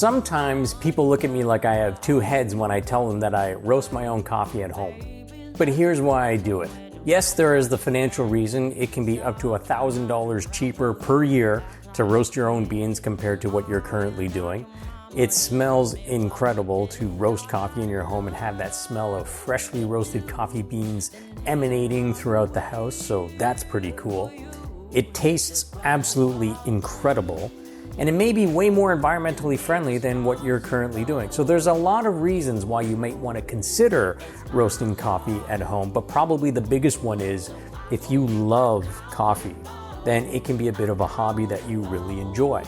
Sometimes people look at me like I have two heads when I tell them that I roast my own coffee at home. But here's why I do it. Yes, there is the financial reason. It can be up to $1,000 cheaper per year to roast your own beans compared to what you're currently doing. It smells incredible to roast coffee in your home and have that smell of freshly roasted coffee beans emanating throughout the house, so that's pretty cool. It tastes absolutely incredible, and it may be way more environmentally friendly than what you're currently doing. So there's a lot of reasons why you might want to consider roasting coffee at home, but probably the biggest one is if you love coffee, then it can be a bit of a hobby that you really enjoy.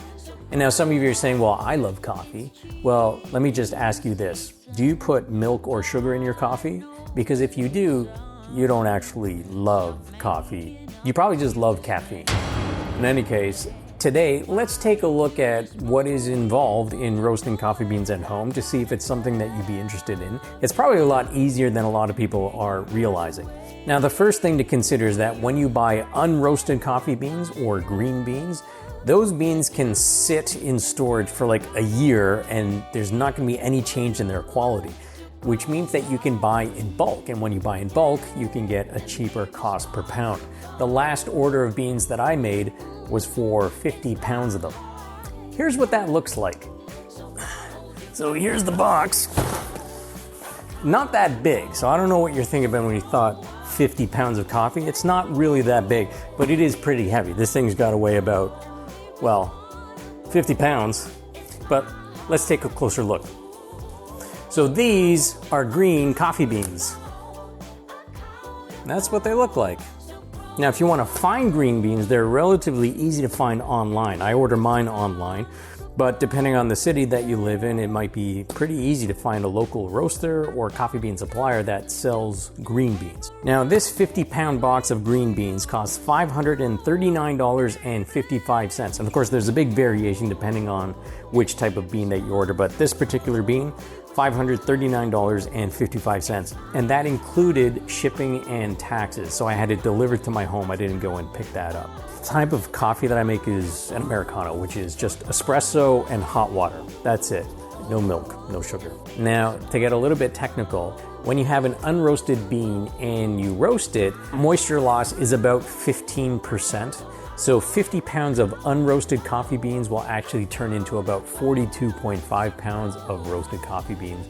And now some of you are saying, well, I love coffee. Well, let me just ask you this. Do you put milk or sugar in your coffee? Because if you do, you don't actually love coffee. You probably just love caffeine. In any case, today, let's take a look at what is involved in roasting coffee beans at home to see if it's something that you'd be interested in. It's probably a lot easier than a lot of people are realizing. Now, the first thing to consider is that when you buy unroasted coffee beans or green beans, those beans can sit in storage for like a year and there's not going to be any change in their quality, which means that you can buy in bulk. And when you buy in bulk, you can get a cheaper cost per pound. The last order of beans that I made was for 50 pounds of them. Here's what that looks like. So here's the box. Not that big, so I don't know what you're thinking about when you thought 50 pounds of coffee. It's not really that big, but it is pretty heavy. This thing's got to weigh about, well, 50 pounds, but let's take a closer look. So these are green coffee beans. That's what they look like. Now, if you want to find green beans, they're relatively easy to find online. I order mine online, but depending on the city that you live in, it might be pretty easy to find a local roaster or coffee bean supplier that sells green beans. Now, this 50-pound box of green beans costs $539.55. And of course, there's a big variation depending on which type of bean that you order, but this particular bean, $539.55, and that included shipping and taxes. So I had it delivered to my home. I didn't go and pick that up. The type of coffee that I make is an Americano, which is just espresso and hot water. That's it. No milk, no sugar. Now, to get a little bit technical, when you have an unroasted bean and you roast it, moisture loss is about 15%. So 50 pounds of unroasted coffee beans will actually turn into about 42.5 pounds of roasted coffee beans.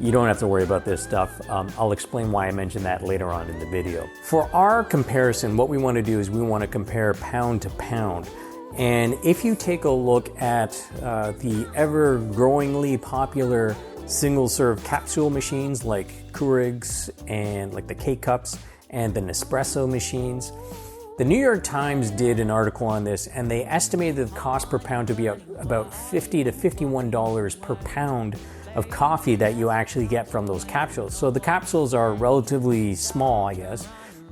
You don't have to worry about this stuff. I'll explain why I mentioned that later on in the video. For our comparison, what we want to do is we want to compare pound to pound. And if you take a look at the ever-growingly popular single-serve capsule machines like Keurigs and like the K-Cups and the Nespresso machines, the New York Times did an article on this, and they estimated the cost per pound to be about $50 to $51 per pound of coffee that you actually get from those capsules. So the capsules are relatively small, I guess,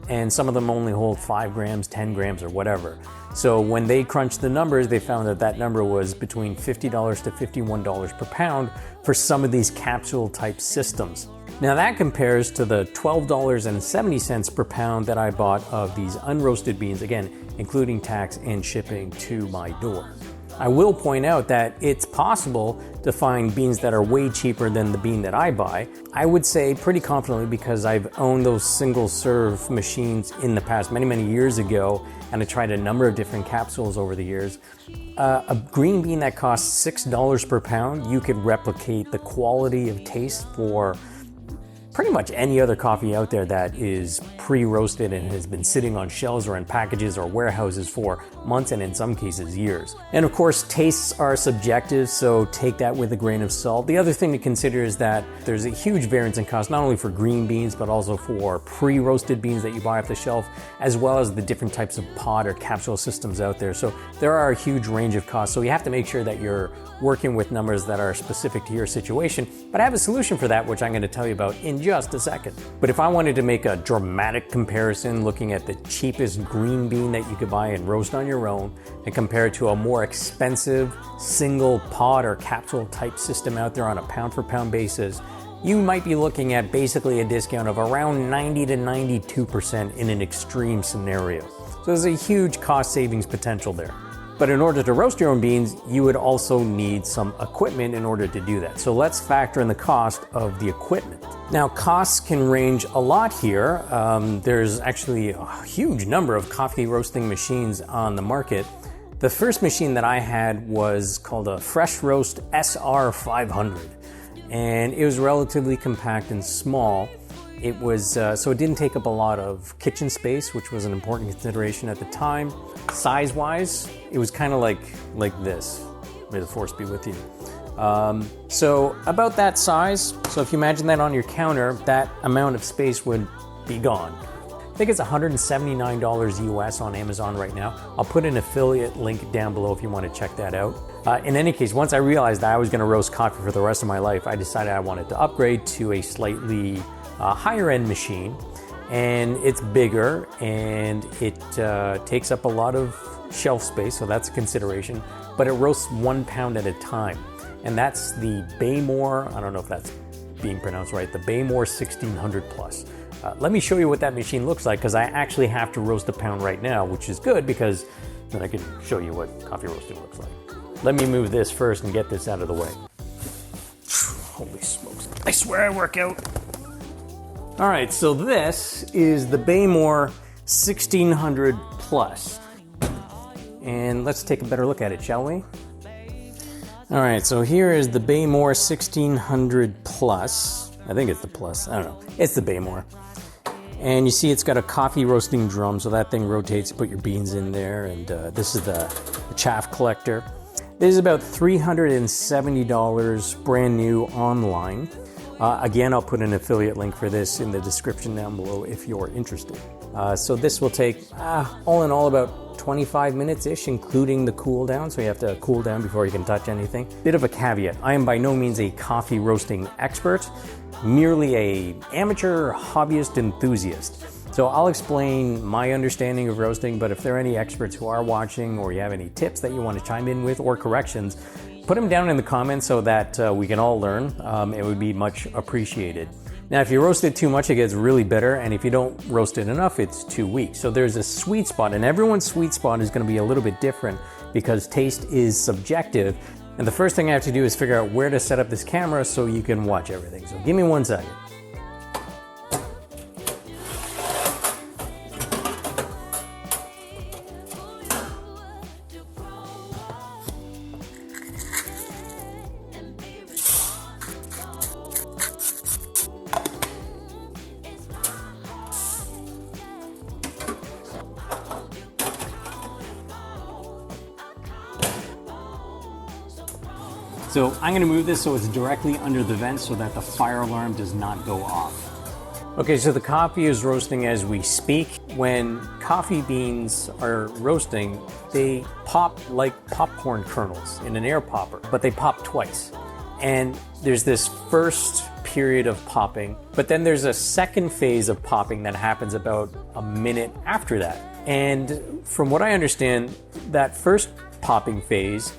and some of them only hold 5 grams, 10 grams, or whatever. So when they crunched the numbers, they found that that number was between $50 to $51 per pound for some of these capsule type systems. Now that compares to the $12.70 per pound that I bought of these unroasted beans, again, including tax and shipping to my door. I will point out that it's possible to find beans that are way cheaper than the bean that I buy. I would say pretty confidently, because I've owned those single serve machines in the past many years ago, and I tried a number of different capsules over the years. A green bean that costs $6 per pound, you could replicate the quality of taste for pretty much any other coffee out there that is pre-roasted and has been sitting on shelves or in packages or warehouses for months and in some cases years. And of course, tastes are subjective, so take that with a grain of salt. The other thing to consider is that there's a huge variance in cost, not only for green beans, but also for pre-roasted beans that you buy off the shelf, as well as the different types of pod or capsule systems out there. So there are a huge range of costs. So you have to make sure that you're working with numbers that are specific to your situation. But I have a solution for that, which I'm going to tell you about in just a second. But if I wanted to make a dramatic comparison, looking at the cheapest green bean that you could buy and roast on your own and compare it to a more expensive single pod or capsule type system out there on a pound for pound basis, you might be looking at basically a discount of around 90 to 92% in an extreme scenario. So there's a huge cost savings potential there. But in order to roast your own beans, you would also need some equipment in order to do that. So let's factor in the cost of the equipment. Now, costs can range a lot here. There's actually a huge number of coffee roasting machines on the market. The first machine that I had was called a Fresh Roast SR500, and it was relatively compact and small. It was, so it didn't take up a lot of kitchen space, which was an important consideration at the time. Size-wise, it was kind of like this. May the force be with you. So about that size. So if you imagine that on your counter, that amount of space would be gone. I think it's $179 US on Amazon right now. I'll put an affiliate link down below if you want to check that out. In any case, once I realized that I was going to roast coffee for the rest of my life, I decided I wanted to upgrade to a slightly higher end machine, and it's bigger and it takes up a lot of shelf space, so that's a consideration, but it roasts 1 pound at a time, and that's the Baymore, I don't know if that's being pronounced right, the Baymore 1600 Plus. Let me show you what that machine looks like, because I actually have to roast a pound right now, which is good because then I can show you what coffee roasting looks like. Let me move this first and get this out of the way. Holy smokes, I swear I work out. All right, so this is the Baymore 1600 Plus. And let's take a better look at it, shall we? All right, so here is the Baymore 1600 Plus. I think it's the Plus, I don't know. It's the Baymore. And you see it's got a coffee roasting drum, so that thing rotates, you put your beans in there, and this is the chaff collector. This is about $370 brand new online. Again, I'll put an affiliate link for this in the description down below if you're interested. So this will take, all in all, about 25 minutes-ish, including the cool down. So you have to cool down before you can touch anything. Bit of a caveat, I am by no means a coffee roasting expert, merely an amateur hobbyist enthusiast. So I'll explain my understanding of roasting, but if there are any experts who are watching or you have any tips that you want to chime in with or corrections, put them down in the comments so that we can all learn. It would be much appreciated. Now, if you roast it too much, it gets really bitter, and if you don't roast it enough, it's too weak. So there's a sweet spot, and everyone's sweet spot is going to be a little bit different because taste is subjective. And the first thing I have to do is figure out where to set up this camera so you can watch everything. So give me 1 second. So I'm going to move this so it's directly under the vent so that the fire alarm does not go off. Okay, so the coffee is roasting as we speak. When coffee beans are roasting, they pop like popcorn kernels in an air popper, but they pop twice. And there's this first period of popping, but then there's a second phase of popping that happens about a minute after that. And from what I understand, that first popping phase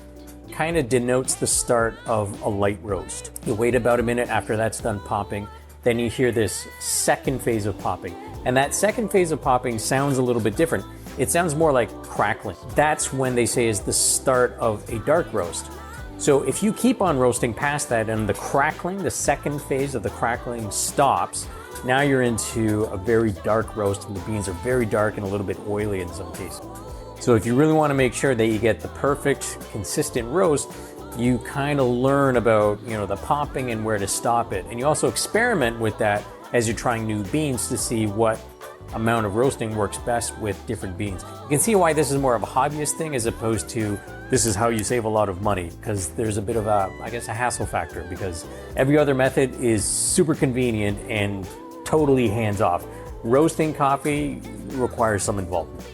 kind of denotes the start of a light roast. You wait about a minute after that's done popping, then you hear this second phase of popping. And that second phase of popping sounds a little bit different. It sounds more like crackling. That's when they say is the start of a dark roast. So if you keep on roasting past that and the crackling, the second phase of the crackling stops, now you're into a very dark roast, and the beans are very dark and a little bit oily in some cases. So if you really want to make sure that you get the perfect, consistent roast, you kind of learn about, the popping and where to stop it. And you also experiment with that as you're trying new beans to see what amount of roasting works best with different beans. You can see why this is more of a hobbyist thing as opposed to this is how you save a lot of money, because there's a bit of a hassle factor, because every other method is super convenient and totally hands off. Roasting coffee requires some involvement.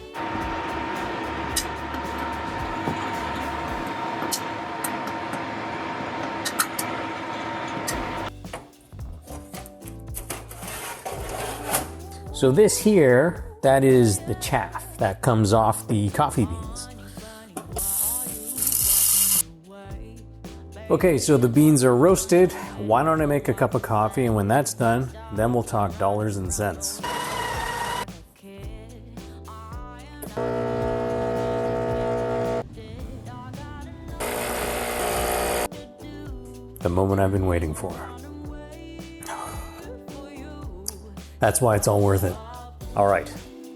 So this here, that is the chaff that comes off the coffee beans. Okay, so the beans are roasted. Why don't I make a cup of coffee, and when that's done, then we'll talk dollars and cents. the moment I've been waiting for. That's why it's all worth it. All right,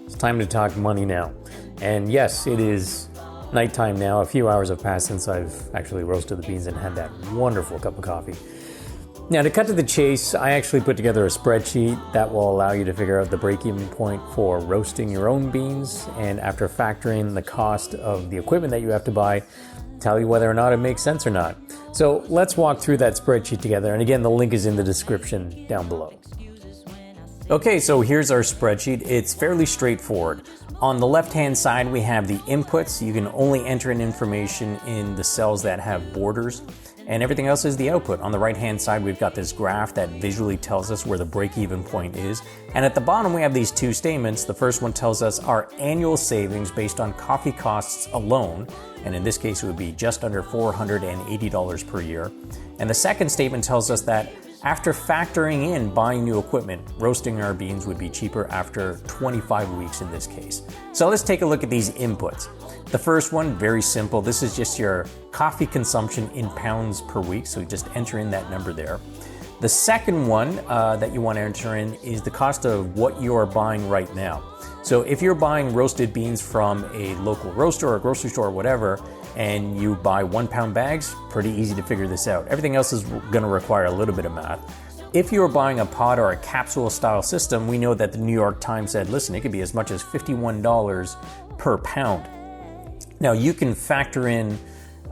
it's time to talk money now. And yes, it is nighttime now. A few hours have passed since I've actually roasted the beans and had that wonderful cup of coffee. Now, to cut to the chase, I actually put together a spreadsheet that will allow you to figure out the break-even point for roasting your own beans, and after factoring the cost of the equipment that you have to buy, tell you whether or not it makes sense or not. So let's walk through that spreadsheet together, and again, the link is in the description down below. Okay, so here's our spreadsheet. It's fairly straightforward. On the left-hand side, we have the inputs. You can only enter in information in the cells that have borders, and everything else is the output. On the right-hand side, we've got this graph that visually tells us where the break-even point is. And at the bottom, we have these two statements. The first one tells us our annual savings based on coffee costs alone, and in this case, it would be just under $480 per year. And the second statement tells us that after factoring in buying new equipment, roasting our beans would be cheaper after 25 weeks in this case. So let's take a look at these inputs. The first one, very simple. This is just your coffee consumption in pounds per week. So you just enter in that number there. The second one that you want to enter in is the cost of what you are buying right now. So if you're buying roasted beans from a local roaster or a grocery store or whatever, and you buy 1 pound bags, pretty easy to figure this out. Everything else is going to require a little bit of math. If you're buying a pod or a capsule style system, we know that the New York Times said, listen, it could be as much as $51 per pound. Now you can factor in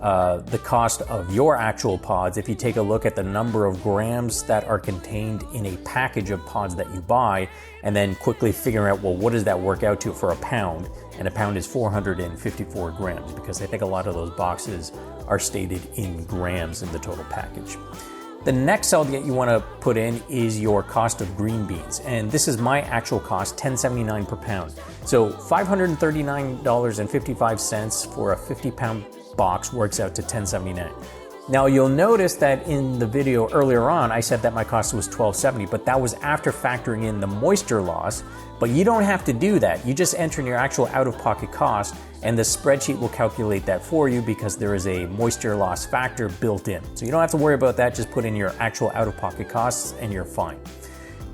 the cost of your actual pods if you take a look at the number of grams that are contained in a package of pods that you buy, and then quickly figure out, well, what does that work out to for a pound? And a pound is 454 grams, because I think a lot of those boxes are stated in grams in the total package. The next cell that you want to put in is your cost of green beans. And this is my actual cost, $10.79 per pound. So $539.55 for a 50-pound box works out to $10.79. Now you'll notice that in the video earlier on, I said that my cost was $12.70, but that was after factoring in the moisture loss. But you don't have to do that. You just enter in your actual out-of-pocket cost, and the spreadsheet will calculate that for you because there is a moisture loss factor built in. So you don't have to worry about that. Just put in your actual out-of-pocket costs and you're fine.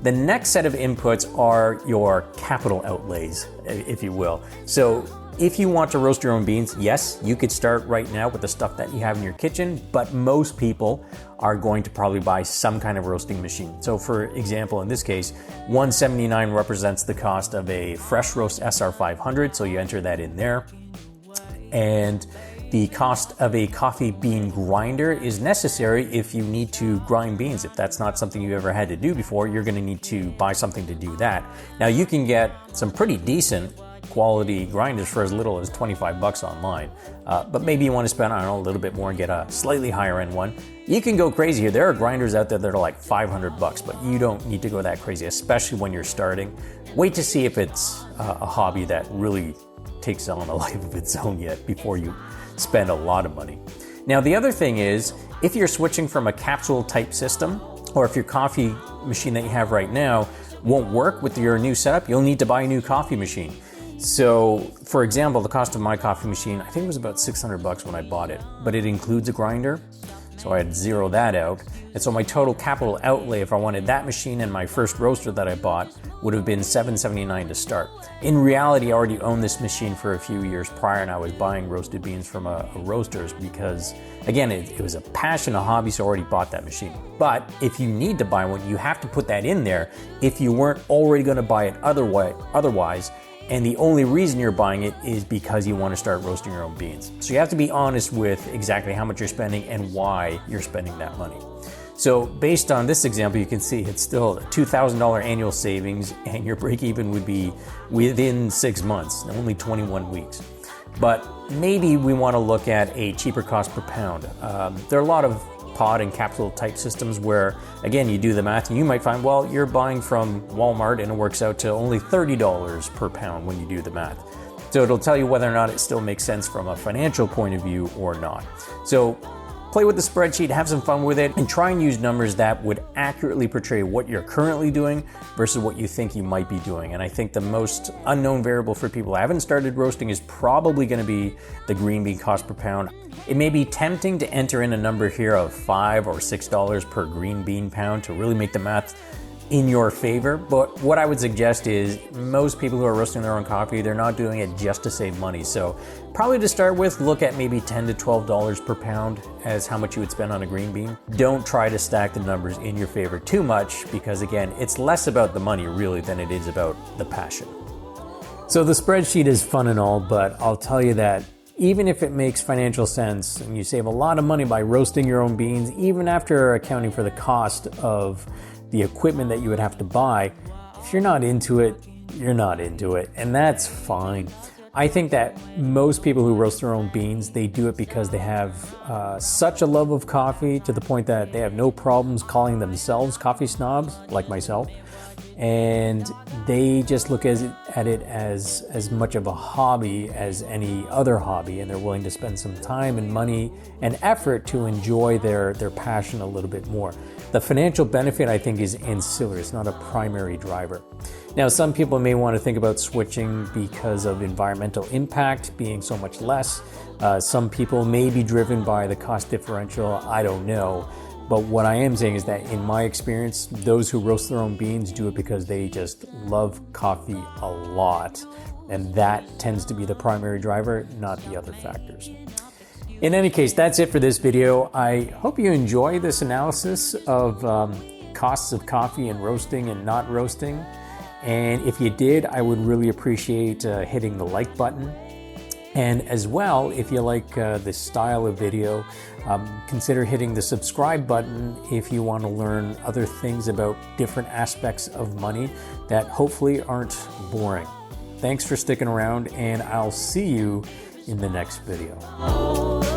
The next set of inputs are your capital outlays, if you will. So if you want to roast your own beans, yes, you could start right now with the stuff that you have in your kitchen, but most people are going to probably buy some kind of roasting machine. So for example, in this case, $179 represents the cost of a fresh roast SR500, so you enter that in there. And the cost of a coffee bean grinder is necessary if you need to grind beans. If that's not something you've ever had to do before, you're gonna need to buy something to do that. Now you can get some pretty decent quality grinders for as little as 25 bucks online. But maybe you want to spend, I don't know, a little bit more and get a slightly higher end one. You can go crazy here. There are grinders out there that are like 500 bucks, but you don't need to go that crazy, especially when you're starting. Wait to see if it's a hobby that really takes on a life of its own yet before you spend a lot of money. Now, the other thing is, if you're switching from a capsule type system, or if your coffee machine that you have right now won't work with your new setup, you'll need to buy a new coffee machine. So, for example, the cost of my coffee machine, I think it was about 600 bucks when I bought it, but it includes a grinder, so I had to zero that out. And so my total capital outlay, if I wanted that machine and my first roaster that I bought, would have been $779 to start. In reality, I already owned this machine for a few years prior, and I was buying roasted beans from a roaster's because, again, it was a passion, a hobby, so I already bought that machine. But if you need to buy one, you have to put that in there if you weren't already going to buy it otherwise. And the only reason you're buying it is because you want to start roasting your own beans. So you have to be honest with exactly how much you're spending and why you're spending that money. So based on this example, you can see it's still a $2,000 annual savings, and your break even would be within 6 months, only 21 weeks. But maybe we want to look at a cheaper cost per pound. There are a lot of pod and capsule type systems where, again, you do the math and you might find, well, you're buying from Walmart and it works out to only $30 per pound when you do the math. So it'll tell you whether or not it still makes sense from a financial point of view or not. So play with the spreadsheet, have some fun with it, and try and use numbers that would accurately portray what you're currently doing versus what you think you might be doing. And I think the most unknown variable for people who haven't started roasting is probably going to be the green bean cost per pound. It may be tempting to enter in a number here of $5 or $6 per green bean pound to really make the math in your favor, but what I would suggest is most people who are roasting their own coffee, they're not doing it just to save money. So probably to start with, look at maybe $10 to $12 per pound as how much you would spend on a green bean. Don't try to stack the numbers in your favor too much because again, it's less about the money really than it is about the passion. So the spreadsheet is fun and all, but I'll tell you that even if it makes financial sense and you save a lot of money by roasting your own beans, even after accounting for the cost of the equipment that you would have to buy, if you're not into it, you're not into it, and that's fine. I think that most people who roast their own beans, they do it because they have such a love of coffee to the point that they have no problems calling themselves coffee snobs, like myself, and they just look at it as much of a hobby as any other hobby, and they're willing to spend some time and money and effort to enjoy their passion a little bit more. The financial benefit, I think, is ancillary. It's not a primary driver. Now, some people may want to think about switching because of environmental impact being so much less. Some people may be driven by the cost differential. I don't know. But what I am saying is that in my experience, those who roast their own beans do it because they just love coffee a lot. And that tends to be the primary driver, not the other factors. In any case, that's it for this video. I hope you enjoy this analysis of costs of coffee and roasting and not roasting. And if you did, I would really appreciate hitting the like button. And as well, if you like this style of video, consider hitting the subscribe button if you want to learn other things about different aspects of money that hopefully aren't boring. Thanks for sticking around, and I'll see you in the next video.